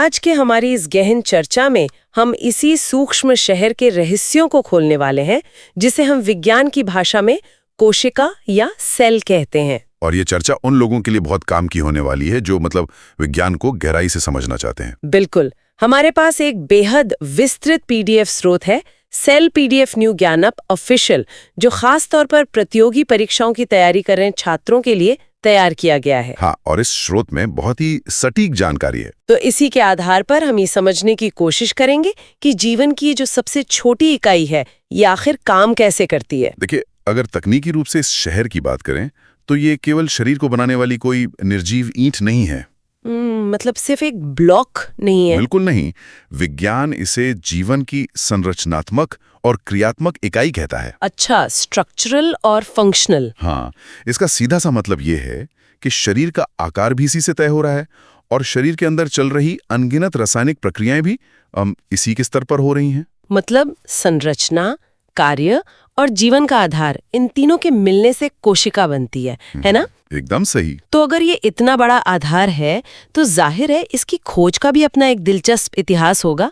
आज के हमारी इस गहन चर्चा में हम इसी सूक्ष्म शहर के रहस्यों को खोलने वाले हैं, जिसे हम विज्ञान की भाषा में कोशिका या सेल कहते हैं। और ये चर्चा उन लोगों के लिए बहुत काम की होने वाली है जो विज्ञान को गहराई से समझना चाहते हैं। बिल्कुल। हमारे पास एक बेहद विस्तृत पीडीएफ स्रोत है, सेल पीडीएफ न्यू ज्ञानप ऑफिशियल, जो खास तौर पर प्रतियोगी परीक्षाओं की तैयारी कर रहे छात्रों के लिए तैयार किया गया है। हाँ, और इस स्रोत में बहुत ही सटीक जानकारी है। तो इसी के आधार पर हम ये समझने की कोशिश करेंगे कि जीवन की जो सबसे छोटी इकाई है ये आखिर काम कैसे करती है। देखिए, अगर तकनीकी रूप से इस शहर की बात करें तो ये केवल शरीर को बनाने वाली कोई निर्जीव ईंट नहीं है। मतलब सिर्फ एक ब्लॉक नहीं है। बिल्कुल नहीं। विज्ञान इसे जीवन की संरचनात्मक और क्रियात्मक इकाई कहता है। अच्छा, स्ट्रक्चरल और फंक्शनल। हाँ, इसका सीधा सा मतलब ये है कि शरीर का आकार भी इसी से तय हो रहा है और शरीर के अंदर चल रही अनगिनत रासायनिक प्रक्रियाएं भी इसी के स्तर पर हो रही हैं। मतलब संरचना, कार्य और जीवन का आधार, इन तीनों के मिलने से कोशिका बनती है ना? एकदम सही। तो अगर ये इतना बड़ा आधार है तो जाहिर है इसकी खोज का भी अपना एक दिलचस्प इतिहास होगा।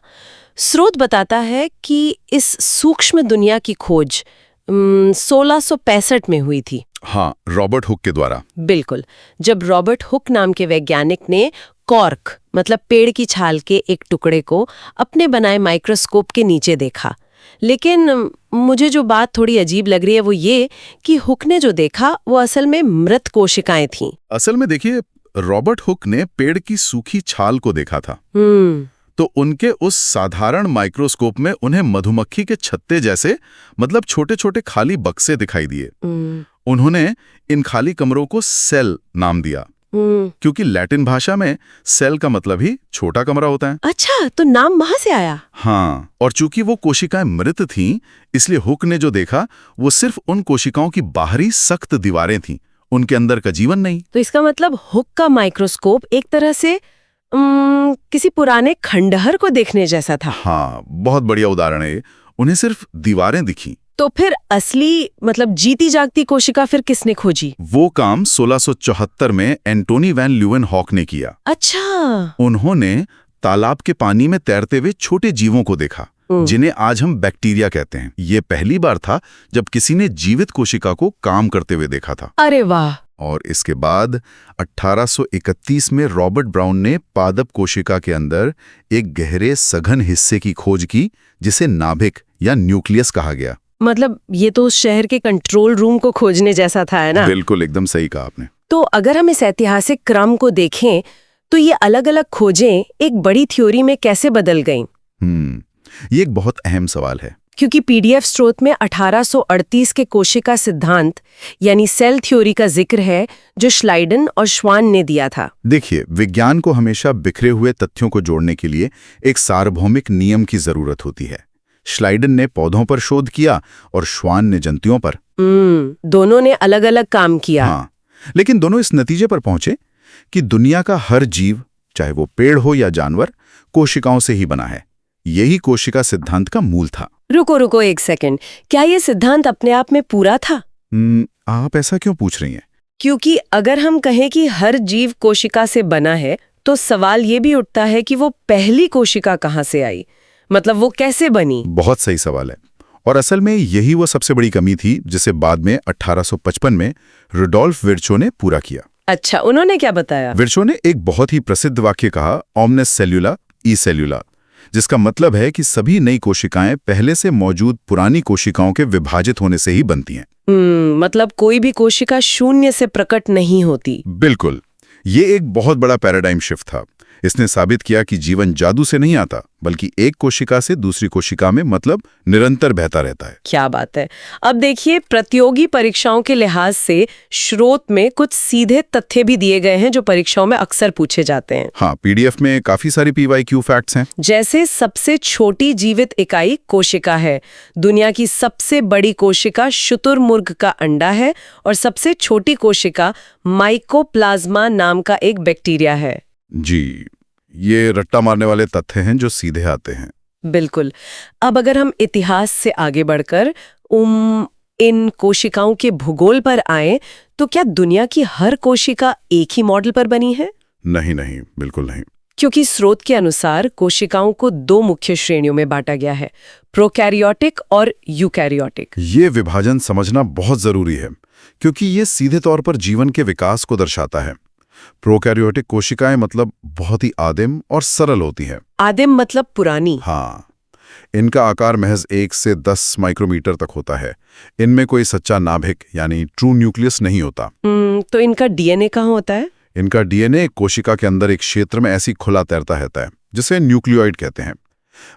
स्रोत बताता है कि इस सूक्ष्म दुनिया की खोज 1665 में हुई थी। हाँ, रॉबर्ट हुक के द्वारा। बिल्कुल। जब रॉबर्ट हुक नाम के वैज्ञानिक ने कॉर्क मतलब पेड़ की छाल के एक टुकड़े को अपने बनाए माइक्रोस्कोप के नीचे देखा। लेकिन मुझे जो बात थोड़ी अजीब लग रही है वो ये कि हुक ने जो देखा वो असल में मृत कोशिकाएं थीं। असल में देखिए, रॉबर्ट हुक ने पेड़ की सूखी छाल को देखा था। तो उनके उस साधारण माइक्रोस्कोप में उन्हें मधुमक्खी के छत्ते जैसे मतलब छोटे छोटे खाली बक्से दिखाई दिए। उन्होंने इन खाली कमरों को सेल नाम दिया, क्योंकि लैटिन भाषा में सेल का मतलब ही छोटा कमरा होता है। अच्छा, तो नाम वहां से आया। हाँ, और चूंकि वो कोशिकाएं मृत थीं, इसलिए हुक ने जो देखा वो सिर्फ उन कोशिकाओं की बाहरी सख्त दीवारें थीं, उनके अंदर का जीवन नहीं। तो इसका मतलब हुक का माइक्रोस्कोप एक तरह से किसी पुराने खंडहर को देखने जैसा था। हाँ, बहुत बढ़िया उदाहरण है। उन्हें सिर्फ दीवारें दिखी। तो फिर असली मतलब जीती जागती कोशिका फिर किसने खोजी? वो काम 1674 में एंटोनी वैन ल्यूवेनहॉक ने किया। अच्छा। उन्होंने तालाब के पानी में तैरते हुए छोटे जीवों को देखा, जिन्हें आज हम बैक्टीरिया कहते हैं। ये पहली बार था जब किसी ने जीवित कोशिका को काम करते हुए देखा था। अरे वाह। और इसके बाद 1831 में रॉबर्ट ब्राउन ने पादप कोशिका के अंदर एक गहरे सघन हिस्से की खोज की, जिसे नाभिक या न्यूक्लियस कहा गया। मतलब ये तो उस शहर के कंट्रोल रूम को खोजने जैसा था, है ना? बिल्कुल, एकदम सही कहा आपने। तो अगर हम इस ऐतिहासिक क्रम को देखें तो ये अलग-अलग खोजें एक बड़ी थ्योरी में कैसे बदल गईं? ये एक बहुत अहम सवाल है, क्योंकि पीडीएफ स्रोत में 1838 के कोशिका सिद्धांत यानी सेल थ्योरी का जिक्र है, जो श्लाइडन और श्वान ने दिया था। देखिए, विज्ञान को हमेशा बिखरे हुए तथ्यों को जोड़ने के लिए एक सार्वभौमिक नियम की जरूरत होती है। श्लाइडन ने पौधों पर शोध किया और श्वान ने जंतुओं पर। दोनों ने अलग-अलग काम किया। हाँ, लेकिन दोनों इस नतीजे पर पहुंचे कि दुनिया का हर जीव, चाहे वो पेड़ हो या जानवर, कोशिकाओं से ही बना है। यही कोशिका सिद्धांत का मूल था। रुको एक सेकंड, क्या ये सिद्धांत अपने आप में पूरा था? आप ऐसा क्यों पूछ रही हैं? क्योंकि अगर हम कहें कि हर जीव कोशिका से बना है, तो सवाल ये भी उठता है कि वो पहली कोशिका कहाँ से आई, मतलब वो कैसे बनी? बहुत सही सवाल है, और असल में यही वो सबसे बड़ी कमी थी जिसे बाद में 1855 में रुडोल्फ विर्चो ने पूरा किया। अच्छा, उन्होंने क्या बताया? विर्चो ने एक बहुत ही प्रसिद्ध वाक्य कहा, ओमनेस सेल्युला ई सेल्युला, जिसका मतलब है कि सभी नई कोशिकाएं पहले से मौजूद पुरानी कोशिकाओं के विभाजित होने से ही बनती हैं। मतलब कोई भी कोशिका शून्य से प्रकट नहीं होती। बिल्कुल, ये एक बहुत बड़ा पैराडाइम शिफ्ट था। इसने साबित किया कि जीवन जादू से नहीं आता, बल्कि एक कोशिका से दूसरी कोशिका में मतलब निरंतर बहता रहता है। क्या बात है। अब देखिए, प्रतियोगी परीक्षाओं के लिहाज से स्रोत में कुछ सीधे तथ्य भी दिए गए हैं जो परीक्षाओं में अक्सर पूछे जाते हैं। हाँ, पीडीएफ में काफी सारी पीवाईक्यू फैक्ट्स हैं। जैसे सबसे छोटी जीवित इकाई कोशिका है, दुनिया की सबसे बड़ी कोशिका शुतुरमुर्ग का अंडा है, और सबसे छोटी कोशिका माइकोप्लाज्मा नाम का एक बैक्टीरिया है। जी, ये रट्टा मारने वाले तथ्य हैं जो सीधे आते हैं। बिल्कुल। अब अगर हम इतिहास से आगे बढ़कर इन कोशिकाओं के भूगोल पर आएं, तो क्या दुनिया की हर कोशिका एक ही मॉडल पर बनी है? नहीं, बिल्कुल नहीं। क्योंकि स्रोत के अनुसार कोशिकाओं को 2 मुख्य श्रेणियों में बांटा गया है, प्रोकैरियोटिक और यूकैरियोटिक। ये विभाजन समझना बहुत जरूरी है क्योंकि ये सीधे तौर पर जीवन के विकास को दर्शाता है। प्रोकैरियोटिक कोशिकाएं मतलब बहुत ही आदिम और सरल होती हैं। आदिम मतलब पुरानी। हाँ, इनका आकार महज 1 से 10 माइक्रोमीटर तक होता है। इनमें कोई सच्चा नाभिक यानी ट्रू न्यूक्लियस नहीं होता। तो इनका डीएनए कहाँ होता है? इनका डीएनए कोशिका के अंदर एक क्षेत्र में ऐसी खुला तैरता रहता है जिसे न्यूक्लियोइड कहते हैं।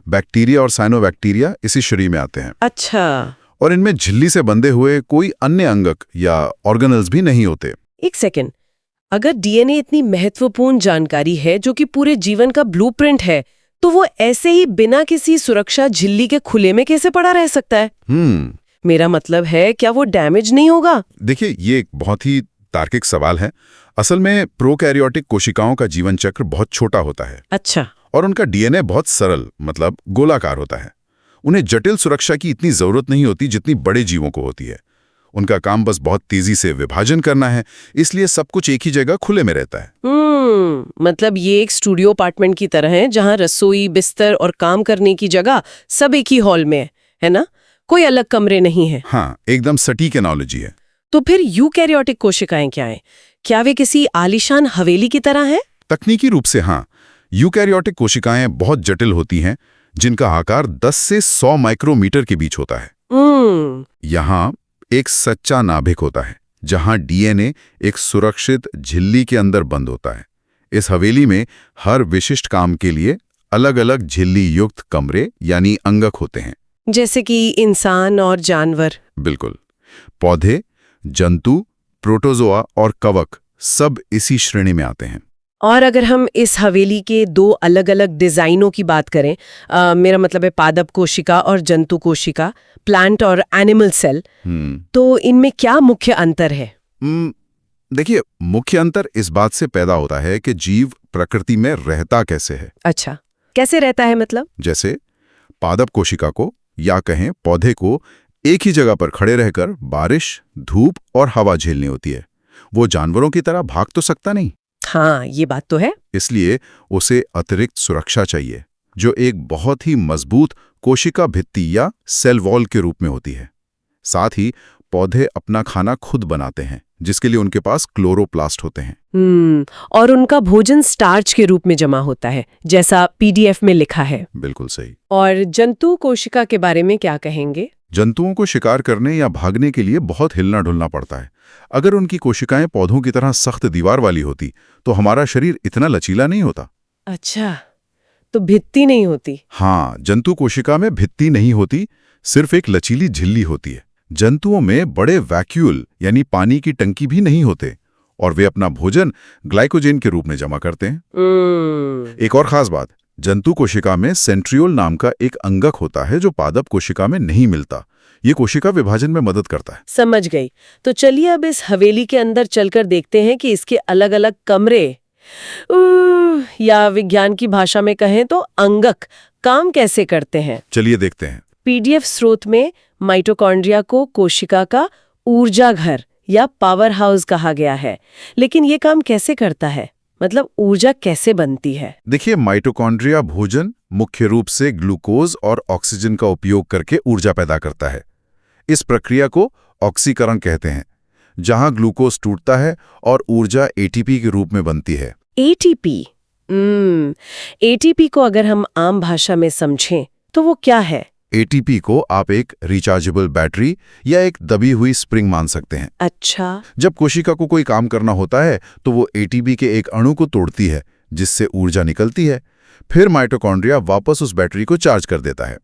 बैक्टीरिया और साइनोबैक्टीरिया इसी श्रेणी में आते हैं। अच्छा। और इनमें झिल्ली से बंधे हुए कोई अन्य अंगक या ऑर्गेनल्स भी नहीं होते। एक सेकेंड, अगर डीएनए इतनी महत्वपूर्ण जानकारी है जो कि पूरे जीवन का ब्लूप्रिंट है, तो वो ऐसे ही बिना किसी सुरक्षा झिल्ली के खुले में कैसे पड़ा रह सकता है? मेरा मतलब है, क्या वो डैमेज नहीं होगा? देखिए, ये एक बहुत ही तार्किक सवाल है। असल में प्रोकैरियोटिक कोशिकाओं का जीवन चक्र बहुत छोटा होता है। अच्छा। और उनका डीएनए बहुत सरल मतलब गोलाकार होता है। उन्हें जटिल सुरक्षा की इतनी जरूरत नहीं होती जितनी बड़े जीवों को होती है। उनका काम बस बहुत तेजी से विभाजन करना है, इसलिए सब कुछ एक ही जगह खुले में रहता है। मतलब ये एक स्टूडियो अपार्टमेंट की तरह है जहां रसोई, बिस्तर और काम करने की जगह सब एक ही हॉल में है ना? कोई अलग कमरे नहीं है। हाँ, एकदम सटीक एनालॉजी है। तो फिर यूकैरियोटिक कोशिकाएं क्या हैं? क्या वे किसी आलीशान हवेली की तरह हैं? तकनीकी रूप से हाँ, यूकैरियोटिक कोशिकाएं बहुत जटिल होती हैं, जिनका आकार 10 से 100 माइक्रोमीटर के बीच होता है। यहाँ एक सच्चा नाभिक होता है जहां डीएनए एक सुरक्षित झिल्ली के अंदर बंद होता है। इस हवेली में हर विशिष्ट काम के लिए अलग-अलग झिल्ली युक्त कमरे यानी अंगक होते हैं। जैसे कि इंसान और जानवर। बिल्कुल। पौधे, जंतु, प्रोटोजोआ और कवक सब इसी श्रेणी में आते हैं। और अगर हम इस हवेली के 2 अलग-अलग डिजाइनों की बात करें, मेरा मतलब है पादप कोशिका और जंतु कोशिका, प्लांट और एनिमल सेल, तो इनमें क्या मुख्य अंतर है? देखिए, मुख्य अंतर इस बात से पैदा होता है कि जीव प्रकृति में रहता कैसे है। अच्छा, कैसे रहता है मतलब? जैसे पादप कोशिका को या कहें पौधे को एक ही जगह पर खड़े रहकर बारिश, धूप और हवा झेलनी होती है। वो जानवरों की तरह भाग तो सकता नहीं। हाँ, ये बात तो है। इसलिए उसे अतिरिक्त सुरक्षा चाहिए, जो एक बहुत ही मजबूत कोशिका भित्ति या सेल वॉल के रूप में होती है। साथ ही पौधे अपना खाना खुद बनाते हैं, जिसके लिए उनके पास क्लोरोप्लास्ट होते हैं। और उनका भोजन स्टार्च के रूप में जमा होता है, जैसा पीडीएफ में लिखा है। बिल्कुल सही। और जंतु कोशिका के बारे में क्या कहेंगे? जंतुओं को शिकार करने या भागने के लिए बहुत हिलना डुलना पड़ता है। अगर उनकी कोशिकाएं पौधों की तरह सख्त दीवार वाली होती तो हमारा शरीर इतना लचीला नहीं होता। अच्छा, तो भित्ति नहीं होती? हाँ, जंतु कोशिका में भित्ति नहीं होती, सिर्फ एक लचीली झिल्ली होती है। जंतुओं में बड़े वैक्यूल यानी पानी की टंकी भी नहीं होते और वे अपना भोजन ग्लाइकोजेन के रूप में जमा करते हैं। एक और खास बात, जंतु कोशिका में सेंट्रियोल नाम का एक अंगक होता है जो पादप कोशिका में नहीं मिलता। ये कोशिका विभाजन में मदद करता है। समझ गई। तो चलिए अब इस हवेली के अंदर चलकर देखते हैं कि इसके अलग-अलग कमरे या विज्ञान की भाषा में कहें तो अंगक काम कैसे करते हैं। चलिए देखते हैं। पीडीएफ स्रोत में माइटोकॉन्ड्रिया को कोशिका का ऊर्जा घर या पावर हाउस कहा गया है, लेकिन ये काम कैसे करता है? मतलब ऊर्जा कैसे बनती है? देखिए, माइटोकॉन्ड्रिया भोजन मुख्य रूप से ग्लूकोज और ऑक्सीजन का उपयोग करके ऊर्जा पैदा करता है। इस प्रक्रिया को ऑक्सीकरण कहते हैं, जहां ग्लूकोज टूटता है और ऊर्जा एटीपी के रूप में बनती है। एटीपी? एटीपी को अगर हम आम भाषा में समझें तो वो क्या है? एटीपी को आप एक रिचार्जेबल बैटरी या एक दबी हुई स्प्रिंग मान सकते हैं। अच्छा। जब कोशिका को कोई काम करना होता है तो वो एटीपी के एक अणु को तोड़ती है, जिससे ऊर्जा निकलती है। फिर माइटोकॉन्ड्रिया वापस उस बैटरी को चार्ज कर देता है।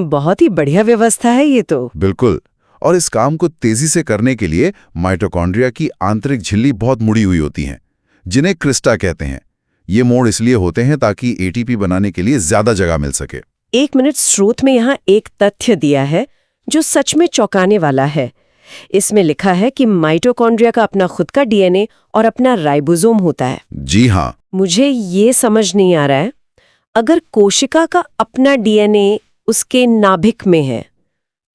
बहुत ही बढ़िया व्यवस्था है ये तो। बिल्कुल। और इस काम को तेजी से करने के लिए माइटोकॉन्ड्रिया की आंतरिक झिल्ली बहुत मुड़ी हुई होती हैं, जिन्हें क्रिस्टा कहते हैं। ये मोड़ इसलिए होते हैं ताकि एटीपी बनाने के लिए ज्यादा जगह मिल सके। एक मिनट, स्रोत में यहाँ एक तथ्य दिया है जो सच में चौंकाने वाला है। इसमें लिखा है कि माइटोकॉन्ड्रिया का अपना खुद का डीएनए और अपना राइबोसोम होता है। जी हाँ। मुझे ये समझ नहीं आ रहा है, अगर कोशिका का अपना डीएनए उसके नाभिक में है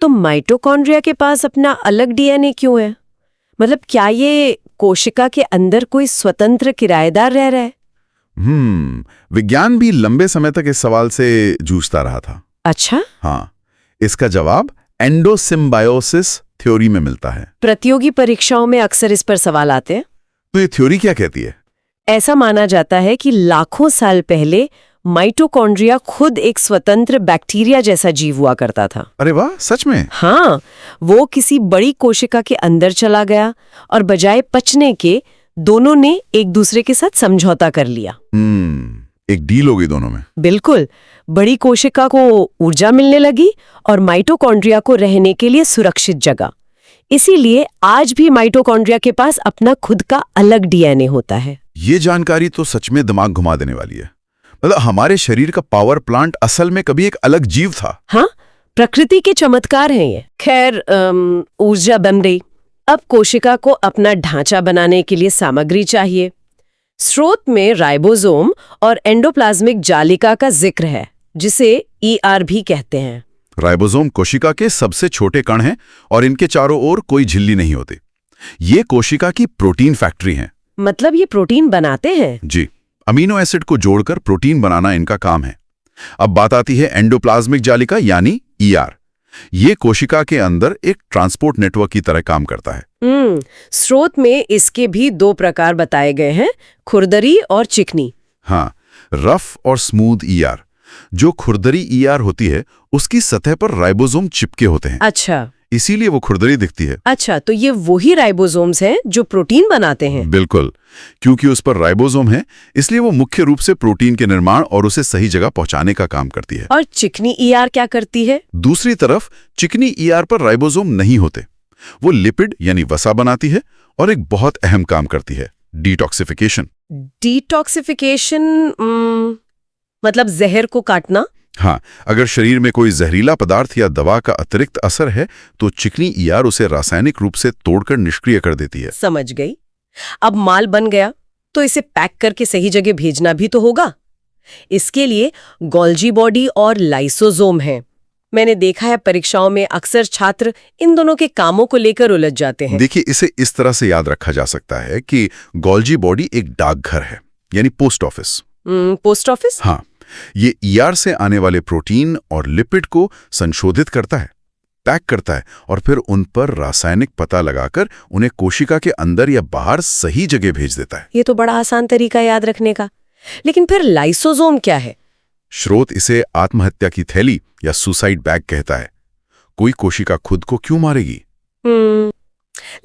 तो माइटोकॉन्ड्रिया के पास अपना अलग डीएनए क्यों है? मतलब क्या ये कोशिका के अंदर कोई स्वतंत्र किराएदार रह रहा है? विज्ञान भी लंबे समय तक इस सवाल से जूझता रहा था। अच्छा, हाँ, इसका जवाब एंडोसिम्बायोसिस थ्योरी में मिलता है। प्रतियोगी परीक्षाओं में अक्सर इस पर सवाल आते हैं। तो ये थ्योरी क्या कहती है? ऐसा माना जाता है कि लाखों साल पहले माइटोकॉन्ड्रिया खुद एक स्वतंत्र बैक्टीरिया जैसा जीव हुआ करता था। अरे वाह, सच में? हाँ, वो किसी बड़ी कोशिका के अंदर चला गया और बजाय पचने के दोनों ने एक दूसरे के साथ समझौता कर लिया। एक डील हो गई दोनों में। बिल्कुल, बड़ी कोशिका को ऊर्जा मिलने लगी और माइटोकॉन्ड्रिया को रहने के लिए सुरक्षित जगह। इसीलिए आज भी माइटोकॉन्ड्रिया के पास अपना खुद का अलग डीएनए होता है। ये जानकारी तो सच में दिमाग घुमा देने वाली है। मतलब हमारे शरीर का पावर प्लांट असल में कभी एक अलग जीव था। हाँ, प्रकृति के चमत्कार हैं ये। खैर, ऊर्जा बन गई। अब कोशिका को अपना ढांचा बनाने के लिए सामग्री चाहिए। स्रोत में राइबोसोम और एंडोप्लाज्मिक जालिका का जिक्र है, जिसे ईआर भी कहते हैं। राइबोसोम कोशिका के सबसे छोटे कण हैं और इनके चारों ओर कोई झिल्ली नहीं होती। ये कोशिका की प्रोटीन फैक्ट्री है। मतलब ये प्रोटीन बनाते हैं? जी, अमीनो एसिड को जोड़कर प्रोटीन बनाना इनका काम है। अब बात आती है एंडोप्लाज्मिक जालिका यानी ईआर। ये कोशिका के अंदर एक ट्रांसपोर्ट नेटवर्क की तरह काम करता है। स्रोत में इसके भी दो प्रकार बताए गए हैं, खुरदरी और चिकनी। हाँ, रफ और स्मूथ ईआर। जो खुरदरी ईआर होती है उसकी सतह पर राइबोसोम चिपके होते हैं। अच्छा, इसीलिए वो खुरदरी दिखती है। अच्छा, तो ये वही राइबोसोम्स हैं जो प्रोटीन बनाते हैं? बिल्कुल, क्योंकि उस पर राइबोसोम है इसलिए वो मुख्य रूप से प्रोटीन के निर्माण और उसे सही जगह पहुंचाने का काम करती है। और चिकनी ईआर क्या करती है? दूसरी तरफ चिकनी ईआर पर राइबोसोम नहीं होते। वो लिपिड यानी वसा बनाती है और एक बहुत अहम काम करती है, डिटॉक्सिफिकेशन। डिटॉक्सिफिकेशन मतलब जहर को काटना? हाँ, अगर शरीर में कोई जहरीला पदार्थ या दवा का अतिरिक्त असर है तो चिकनी ईआर उसे रासायनिक रूप से तोड़कर निष्क्रिय कर देती है। समझ गई। अब माल बन गया तो इसे पैक करके सही जगह भेजना भी तो होगा। इसके लिए गोल्जी बॉडी और लाइसोसोम है। मैंने देखा है परीक्षाओं में अक्सर छात्र इन दोनों के कामों को लेकर उलझ जाते हैं। देखिए, इसे इस तरह से याद रखा जा सकता है कि गोल्जी बॉडी एक डाकघर है, यानी पोस्ट ऑफिस। Post office? हाँ, ये ईआर से आने वाले प्रोटीन और लिपिड को संशोधित करता है, पैक करता है और फिर उन पर रासायनिक पता लगाकर उन्हें कोशिका के अंदर या बाहर सही जगह भेज देता है। ये तो बड़ा आसान तरीका याद रखने का। लेकिन फिर लाइसोसोम क्या है? स्रोत इसे आत्महत्या की थैली या सुसाइड बैग कहता है। कोई कोशिका खुद को क्यों मारेगी?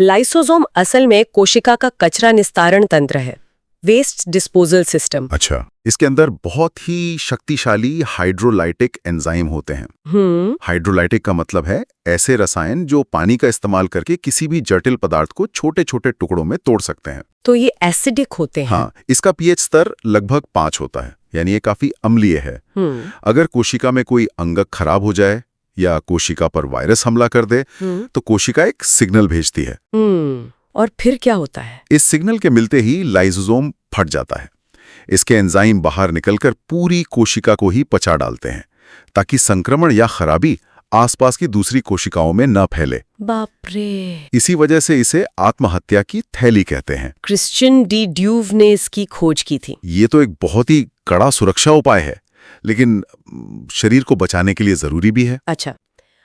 लाइसोसोम असल में कोशिका का कचरा निस्तारण तंत्र है, वेस्ट डिस्पोजल सिस्टम। अच्छा, इसके अंदर बहुत ही शक्तिशाली हाइड्रोलाइटिक एंजाइम होते हैं। हाइड्रोलाइटिक का मतलब है ऐसे रसायन जो पानी का इस्तेमाल करके किसी भी जटिल पदार्थ को छोटे छोटे टुकड़ों में तोड़ सकते हैं। तो ये एसिडिक होते हैं? हाँ, इसका पीएच स्तर लगभग 5 होता है, यानी ये काफी अम्लीय है। अगर कोशिका में कोई अंगक खराब हो जाए या कोशिका पर वायरस हमला कर दे तो कोशिका एक सिग्नल भेजती है। और फिर क्या होता है? इस सिग्नल के मिलते ही लाइसोसोम फट जाता है। इसके एंजाइम बाहर निकलकर पूरी कोशिका को ही पचा डालते हैं ताकि संक्रमण या खराबी आसपास की दूसरी कोशिकाओं में न फैले। बाप रे! इसी वजह से इसे आत्महत्या की थैली कहते हैं। क्रिश्चियन डी ड्यूव ने इसकी खोज की थी। ये तो एक बहुत ही कड़ा सुरक्षा उपाय है, लेकिन शरीर को बचाने के लिए जरूरी भी है। अच्छा,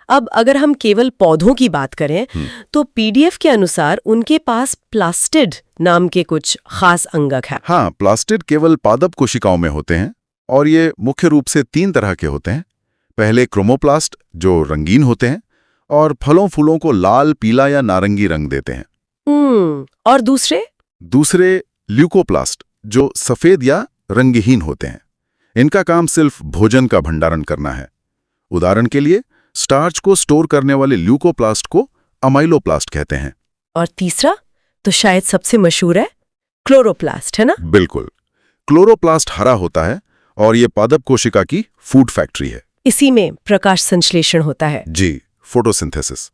अब अगर हम केवल पौधों की बात करें तो पीडीएफ के अनुसार उनके पास प्लास्टिड नाम के कुछ खास अंगक है। हाँ, प्लास्टिड केवल पादप कोशिकाओं में होते हैं और ये मुख्य रूप से 3 तरह के होते हैं। पहले क्रोमोप्लास्ट जो रंगीन होते हैं और फलों फूलों को लाल, पीला या नारंगी रंग देते हैं। और दूसरे ल्यूकोप्लास्ट जो सफेद या रंगहीन होते हैं। इनका काम सिर्फ भोजन का भंडारण करना है। उदाहरण के लिए स्टार्च को स्टोर करने वाले ल्यूकोप्लास्ट को अमाइलोप्लास्ट कहते हैं। और तीसरा तो शायद सबसे मशहूर है क्लोरोप्लास्ट, है ना? बिल्कुल, क्लोरोप्लास्ट हरा होता है और ये पादप कोशिका की फूड फैक्ट्री है। इसी में प्रकाश संश्लेषण होता है। जी, फोटोसिंथेसिस।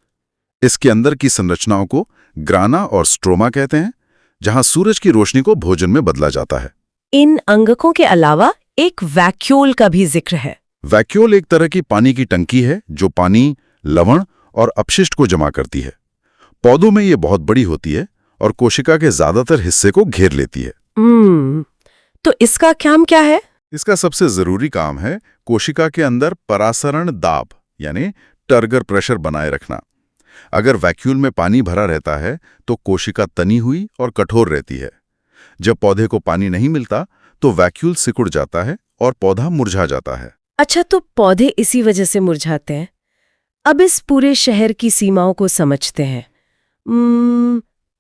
इसके अंदर की संरचनाओं को ग्राना और स्ट्रोमा कहते हैं, जहां सूरज की रोशनी को भोजन में बदला जाता है। इन अंगकों के अलावा एक वैक्यूल का भी जिक्र है। वैक्यूल एक तरह की पानी की टंकी है जो पानी, लवण और अपशिष्ट को जमा करती है। पौधों में ये बहुत बड़ी होती है और कोशिका के ज्यादातर हिस्से को घेर लेती है। तो इसका काम क्या है? इसका सबसे जरूरी काम है कोशिका के अंदर परासरण दाब यानी टर्गर प्रेशर बनाए रखना। अगर वैक्यूल में पानी भरा रहता है तो कोशिका तनी हुई और कठोर रहती है। जब पौधे को पानी नहीं मिलता तो वैक्यूल सिकुड़ जाता है और पौधा मुरझा जाता है। अच्छा, तो पौधे इसी वजह से मुरझाते हैं। अब इस पूरे शहर की सीमाओं को समझते हैं।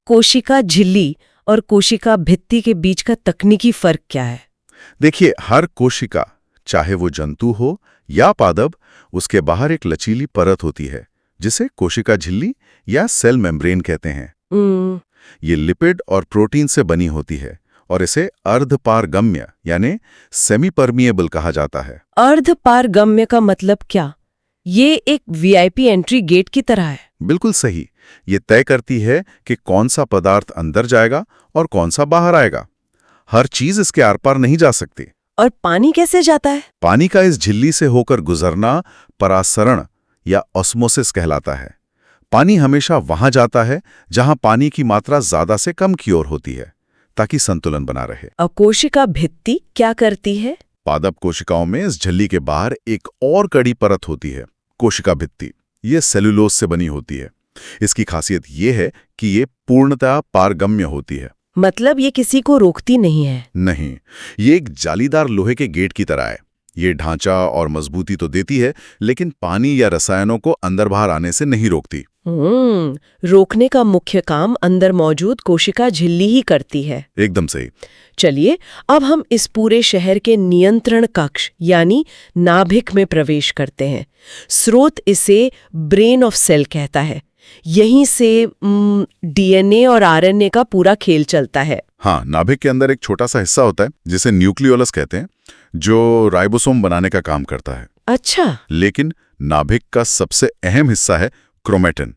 कोशिका झिल्ली और कोशिका भित्ति के बीच का तकनीकी फर्क क्या है? देखिए, हर कोशिका, चाहे वो जंतु हो या पादप, उसके बाहर एक लचीली परत होती है जिसे कोशिका झिल्ली या सेल मेम्ब्रेन कहते हैं। ये लिपिड और प्रोटीन से बनी होती है और इसे अर्धपारगम्य यानी सेमी परमिएबल कहा जाता है। अर्धपारगम्य का मतलब क्या? ये एक वीआईपी एंट्री गेट की तरह है। बिल्कुल सही। ये तय करती है कि कौन सा पदार्थ अंदर जाएगा और कौन सा बाहर आएगा। हर चीज इसके आर पार नहीं जा सकती। और पानी कैसे जाता है? पानी का इस झिल्ली से होकर गुजरना परासरण या ऑस्मोसिस कहलाता है। पानी हमेशा वहां जाता है जहां पानी की मात्रा ज्यादा से कम की ओर होती है, ताकि संतुलन बना रहे। और कोशिका भित्ति क्या करती है? पादप कोशिकाओं में इस झिल्ली के बाहर एक और कड़ी परत होती है, कोशिका भित्ति। ये सेलुलोज से बनी होती है। इसकी खासियत ये है कि ये पूर्णतः पारगम्य होती है। मतलब ये किसी को रोकती नहीं है? नहीं, ये एक जालीदार लोहे के गेट की तरह है। ये ढांचा और मजबूती तो देती है, लेकिन पानी या रसायनों को अंदर बाहर आने से नहीं रोकती। रोकने का मुख्य काम अंदर मौजूद कोशिका झिल्ली ही करती है। एकदम सही। चलिए, अब हम इस पूरे शहर के नियंत्रण कक्ष यानी नाभिक में प्रवेश करते हैं। स्रोत इसे ब्रेन ऑफ सेल कहता है। यहीं से डीएनए और आरएनए का पूरा खेल चलता है। हाँ, नाभिक के अंदर एक छोटा सा हिस्सा होता है जिसे न्यूक्लियोलस कहते हैं, जो राइबोसोम बनाने का काम करता है। अच्छा। लेकिन नाभिक का सबसे अहम हिस्सा है क्रोमेटिन।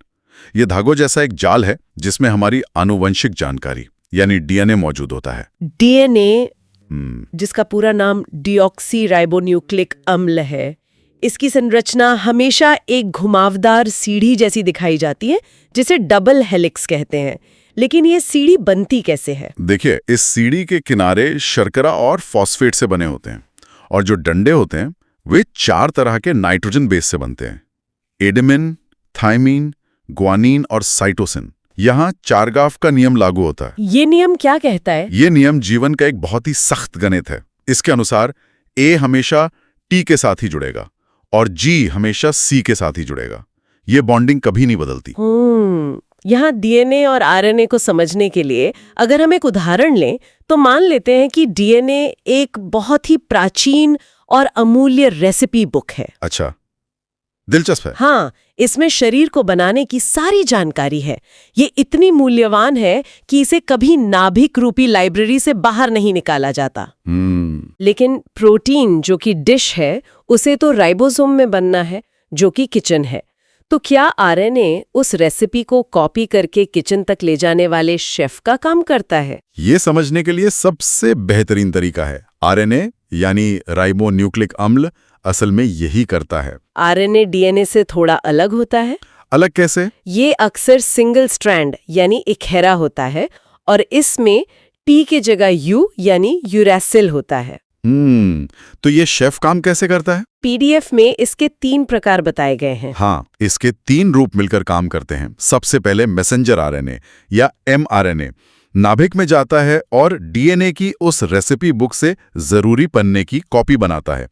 ये धागों जैसा एक जाल है जिसमें हमारी आनुवंशिक जानकारी यानी डीएनए मौजूद होता है। डीएनए, जिसका पूरा नाम डीऑक्सी राइबोन्यूक्लिक अम्ल है, इसकी संरचना हमेशा एक घुमावदार सीढ़ी जैसी दिखाई जाती है जिसे डबल हेलिक्स कहते हैं। लेकिन ये सीढ़ी बनती कैसे है? देखिए, इस सीढ़ी के किनारे शर्करा और फॉस्फेट से बने होते हैं और जो डंडे होते हैं वे 4 तरह के नाइट्रोजन बेस से बनते हैं। एडेमिन, थाइमीन, ग्वानीन और साइटोसिन। यहाँ चारगाफ का नियम लागू होता है। ये नियम क्या कहता है? ये नियम जीवन का एक बहुत ही सख्त गणित है। इसके अनुसार ए हमेशा टी के साथ ही जुड़ेगा और जी हमेशा सी के साथ ही जुड़ेगा। ये बॉन्डिंग कभी नहीं बदलती। यहाँ डीएनए और आरएनए को समझने के लिए अगर हम एक उदाहरण लें तो मान लेते हैं कि डीएनए एक बहुत ही प्राचीन और अमूल्य रेसिपी बुक है। अच्छा, दिलचस्प है। हाँ, इसमें शरीर को बनाने की सारी जानकारी है। ये इतनी मूल्यवान है कि इसे कभी नाभिक रूपी लाइब्रेरी से बाहर नहीं निकाला जाता। लेकिन प्रोटीन जो कि डिश है, उसे तो राइबोसोम में बनना है जो कि किचन है। तो क्या आरएनए उस रेसिपी को कॉपी करके किचन तक ले जाने वाले शेफ का काम करता है? ये समझने के लिए सबसे बेहतरीन तरीका है आरएनए यानी राइबोन्यूक्लिक अम्ल असल में यही करता है। आरएनए डीएनए से थोड़ा अलग होता है? अलग कैसे? ये अक्सर सिंगल स्ट्रैंड यानी इकहरा होता है और इसमें टी के जगह यू यानी यूरैसिल होता है। तो ये शेफ काम कैसे करता है? पीडीएफ में इसके 3 प्रकार बताए गए हैं। हाँ, इसके 3 रूप मिलकर काम करते हैं। सबसे पहले मैसेंजर आरएनए या एमआरएनए नाभिक में जाता है और डीएनए की उस रेसिपी बुक से जरूरी पन्ने की कॉपी बनाता है।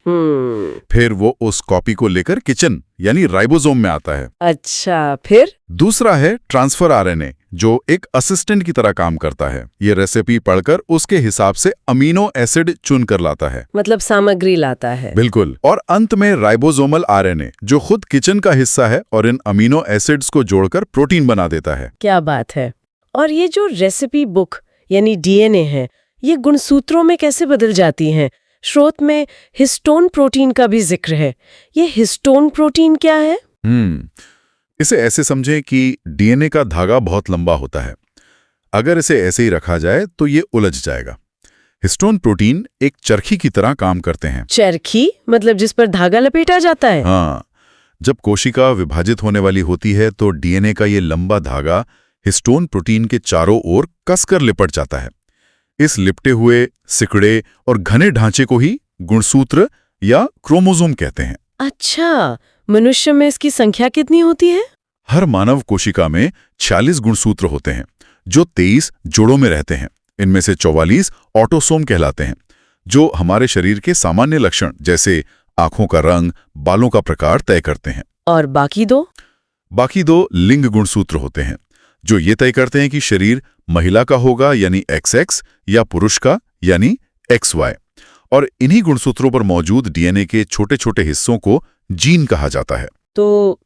फिर वो उस कॉपी को लेकर किचन यानी राइबोसोम में आता है। अच्छा, फिर? दूसरा है ट्रांसफर आरएनए जो एक असिस्टेंट की तरह काम करता है। ये रेसिपी पढ़कर उसके हिसाब से अमीनो एसिड चुन कर लाता है, मतलब सामग्री लाता है। बिल्कुल। और अंत में राइबोसोमल आरएनए जो खुद किचन का हिस्सा है और इन अमीनो एसिड्स को जोड़कर प्रोटीन बना देता है। क्या बात है। और ये जो रेसिपी बुक यानी डीएनए है, ये गुणसूत्रों में कैसे बदल जाती हैं? स्रोत में हिस्टोन प्रोटीन का भी जिक्र है। ये हिस्टोन प्रोटीन क्या है? इसे ऐसे समझें कि डीएनए का धागा बहुत लंबा होता है। अगर इसे ऐसे ही रखा जाए तो ये उलझ जाएगा। हिस्टोन प्रोटीन एक चरखी की तरह काम करते हैं। चरखी मतलब जिस पर धागा लपेटा जाता है? हाँ, जब कोशिका विभाजित होने वाली होती है तो डीएनए का ये लंबा धागा हिस्टोन प्रोटीन के चारों ओर कसकर लिपट जाता है। इस लिपटे हुए, सिकुड़े और घने ढांचे को ही गुणसूत्र या क्रोमोसोम कहते हैं। अच्छा, मनुष्य में इसकी संख्या कितनी होती है? हर मानव कोशिका में 46 गुणसूत्र होते हैं, जो 23 जोड़ों में रहते हैं। इनमें से 44 ऑटोसोम कहलाते हैं, जो हमारे शरीर के सामान्य लक्षण जैसे आंखों का रंग, बालों का प्रकार तय करते हैं। और बाकी दो? बाकी दो लिंग गुणसूत्र होते हैं, जो ये तय करते हैं कि शरीर महिला का होगा यानी XX या पुरुष का यानी XY। और इन्हीं गुणसूत्रों पर मौजूद डीएनए के छोटे छोटे हिस्सों को जीन कहा जाता है। तो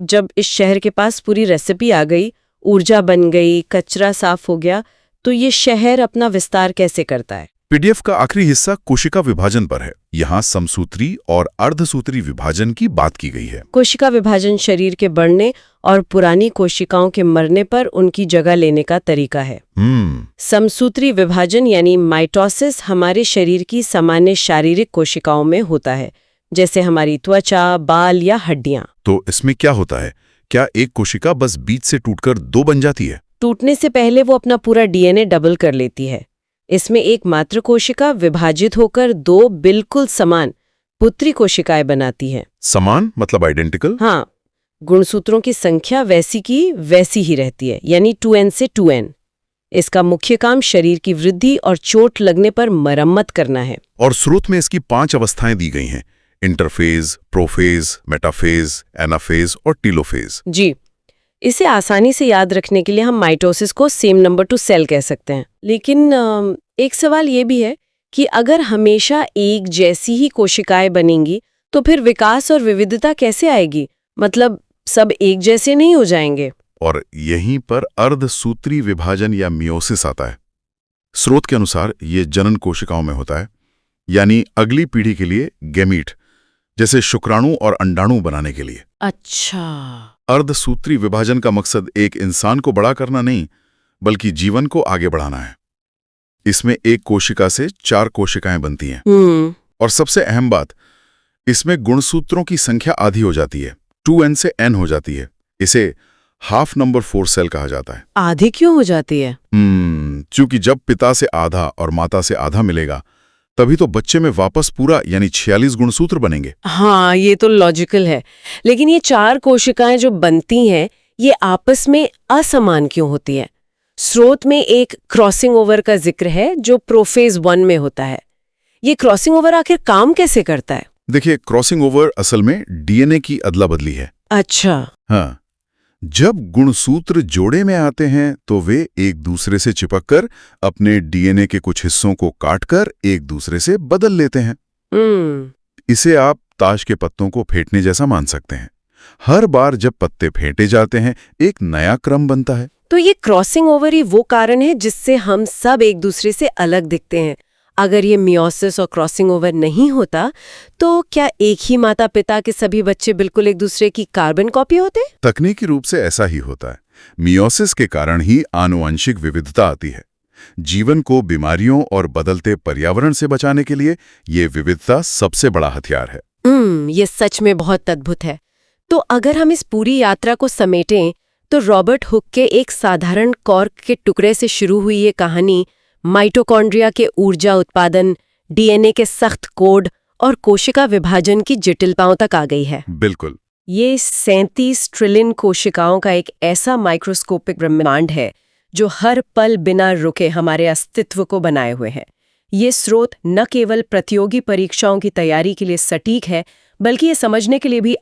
जब इस शहर के पास पूरी रेसिपी आ गई, ऊर्जा बन गई, कचरा साफ हो गया, तो ये शहर अपना विस्तार कैसे करता है? पीडीएफ का आखिरी हिस्सा कोशिका विभाजन पर है। यहाँ समसूत्री और अर्धसूत्री विभाजन की बात की गई है। कोशिका विभाजन शरीर के बढ़ने और पुरानी कोशिकाओं के मरने पर उनकी जगह लेने का तरीका है। समसूत्री विभाजन यानी माइटोसिस हमारे शरीर की सामान्य शारीरिक कोशिकाओं में होता है, जैसे हमारी त्वचा, बाल या हड्डियां। तो इसमें क्या होता है? क्या एक कोशिका बस बीच से टूटकर दो बन जाती है? टूटने से पहले वो अपना पूरा डीएनए डबल कर लेती है। इसमें एक मात्र कोशिका विभाजित होकर दो बिल्कुल समान पुत्री कोशिकाएं बनाती है। समान मतलब आइडेंटिकल? हाँ, गुणसूत्रों की संख्या वैसी की वैसी ही रहती है, यानी 2n से 2n। इसका मुख्य काम शरीर की वृद्धि और चोट लगने पर मरम्मत करना है। और स्रोत में इसकी 5 अवस्थाएं दी गई हैं: इंटरफेज, प्रोफेज, मेटाफेज, एनाफेज और टीलोफेज। जी, इसे आसानी से याद रखने के लिए हम माइटोसिस को सेम नंबर टू सेल कह सकते हैं। लेकिन एक सवाल ये भी है कि अगर हमेशा एक जैसी ही कोशिकाएं बनेंगी तो फिर विकास और विविधता कैसे आएगी? मतलब सब एक जैसे नहीं हो जाएंगे। और यहीं पर अर्धसूत्री विभाजन या मियोसिस आता है। स्रोत के अनुसार ये जनन कोशिकाओं में होता है, यानी अगली पीढ़ी के लिए गैमीट जैसे शुक्राणु और अंडाणु बनाने के लिए। अच्छा, अर्धसूत्री विभाजन का मकसद एक इंसान को बड़ा करना नहीं, बल्कि जीवन को आगे बढ़ाना है। इसमें एक कोशिका से 4 कोशिकाएं बनती हैं। और सबसे अहम बात, इसमें गुणसूत्रों की संख्या आधी हो जाती है, 2n से n हो जाती है। इसे हाफ नंबर 4 सेल कहा जाता है। आधी क्यों हो जाती है? क्योंकि जब पिता से आधा और माता से आधा मिलेगा, तभी तो बच्चे में वापस पूरा यानी 46 गुणसूत्र बनेंगे। हाँ, ये तो लॉजिकल है। लेकिन ये 4 कोशिकाएं जो बनती हैं, ये आपस में असमान क्यों होती हैं? स्रोत में एक क्रॉसिंग ओवर का जिक्र है जो प्रोफेज 1 में होता है। ये क्रॉसिंग ओवर आखिर काम कैसे करता है? देखिए, क्रॉसिंग ओवर असल में डीएनए की अदला बदली है। अच्छा। हाँ, जब गुणसूत्र जोड़े में आते हैं तो वे एक दूसरे से चिपककर अपने डीएनए के कुछ हिस्सों को काटकर एक दूसरे से बदल लेते हैं। इसे आप ताश के पत्तों को फेंटने जैसा मान सकते हैं। हर बार जब पत्ते फेंटे जाते हैं, एक नया क्रम बनता है। तो ये क्रॉसिंग ओवर ही वो कारण है जिससे हम सब एक दूसरे से अलग दिखते हैं। अगर ये मियोसिस और क्रॉसिंग ओवर नहीं होता तो क्या एक ही माता पिता के सभी बच्चे बिल्कुल एक दूसरे की कार्बन कॉपी होते? तकनीकी रूप से ऐसा ही होता है। मियोसिस के कारण ही आनुवंशिक विविधता आती है। जीवन को बीमारियों और बदलते पर्यावरण से बचाने के लिए ये विविधता सबसे बड़ा हथियार है। ये सच में बहुत अद्भुत है। तो अगर हम इस पूरी यात्रा को समेटें तो रॉबर्ट हुक के एक साधारण कॉर्क के टुकड़े से शुरू हुई ये कहानी माइटोकॉन्ड्रिया के ऊर्जा उत्पादन, डीएनए के सख्त कोड और कोशिका विभाजन की जटिलताओं तक आ गई है। बिल्कुल। ये 37 ट्रिलियन कोशिकाओं का एक ऐसा माइक्रोस्कोपिक ब्रह्मांड है जो हर पल बिना रुके हमारे अस्तित्व को बनाए हुए है। ये स्रोत न केवल प्रतियोगी परीक्षाओं की तैयारी के लिए सटीक है, बल्कि ये समझने के लिए भी